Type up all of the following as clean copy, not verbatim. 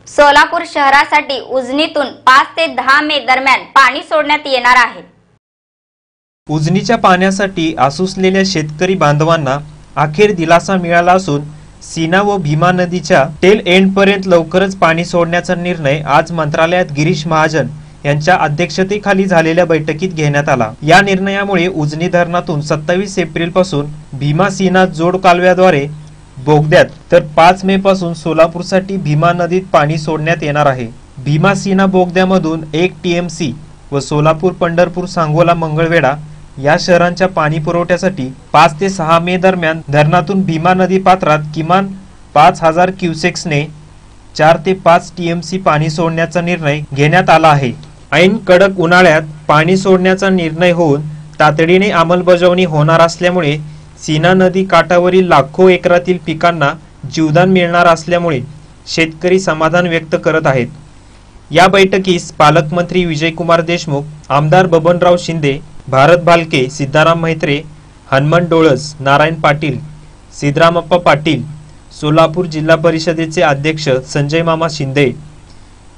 सोलापूर शहरासाठी उजनीतून 5 ते 10 मे दरम्यान पाणी सोडण्यात येणार आहे। उजनीच्या पाण्यासाठी आसुसलेल्या शेतकरी बांधवांना अखेर दिलासा मिळाला असून सीना व भीमा नदीच्या टेल एंड पर्यंत लवकरच पाणी सोडण्याचा निर्णय आज मंत्रालयात गिरीश महाजन यांच्या अध्यक्षतेखाली झालेल्या बैठकीत घेण्यात आला। या निर्णयामुळे उजनी धरणातून 27 एप्रिल पासून भीमा सीना जोड कालव्याद्वारे बोगद्यात तर 5 मे पासून सोलापूरसाठी भीमा नदीत पाणी सोडण्यात येणार आहे। भीमा सीना बोगद्यामधून 1 TMC व सोलापूर, पंढरपूर, सांगोला, मंगळवेढा या शहरांच्या पाणी पुरवठ्यासाठी 5 ते 6 मे दरम्यान धरणातून भीमा नदी पात्रात किमान 5000 क्युसेक्सने 4 ते 5 TMC पाणी सोडण्याचा निर्णय घेण्यात आला आहे। ऐन कडक उन्हाळ्यात पाणी सोडण्याचा निर्णय होऊन तातडीने अंमलबजावणी होणार असल्यामुळे सीना नदी काठावरील लाखो एकरातील पिकांना जीवदान मिळणार असल्यामुळे शेतकरी समाधान व्यक्त करत आहेत। या बैठकीस पालकमंत्री विजयकुमार देशमुख, आमदार बबनराव शिंदे, भारत भालके, सिद्धाराम म्हेत्रे, हनुमंत डोळस, नारायण पाटील, सिद्धरामप्पा पाटील, सोलापूर जिल्हा परिषदेचे अध्यक्ष संजय मामा शिंदे,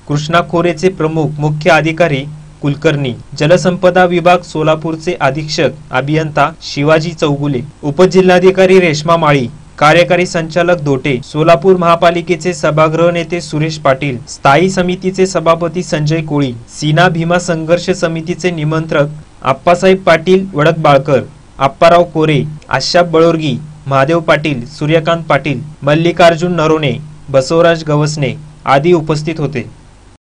कृष्णा खोरेचे प्रमुख मुख्य अधिकारी कुलकर्णी, जलसंपदा विभाग सोलापूरचे अधीक्षक अभियंता शिवाजी चौगुले, उपजिल्हाधिकारी रेश्मा माळी, कार्यकारी संचालक दोटे, सोलापूर महापालिकेचे सभागृह नेते सुरेश पाटील, स्थायी समितीचे सभापती संजय कोळी, सीना भीमा संघर्ष समितीचे निमंत्रक आप्पासाहेब पाटील वडकबाळकर, आप्पाराव कोरे, आशाप बळोरगी, महादेव पाटील, सूर्यकांत पाटील, मल्लिकार्जुन नरोने, बसवराज गवसने आदी उपस्थित होते।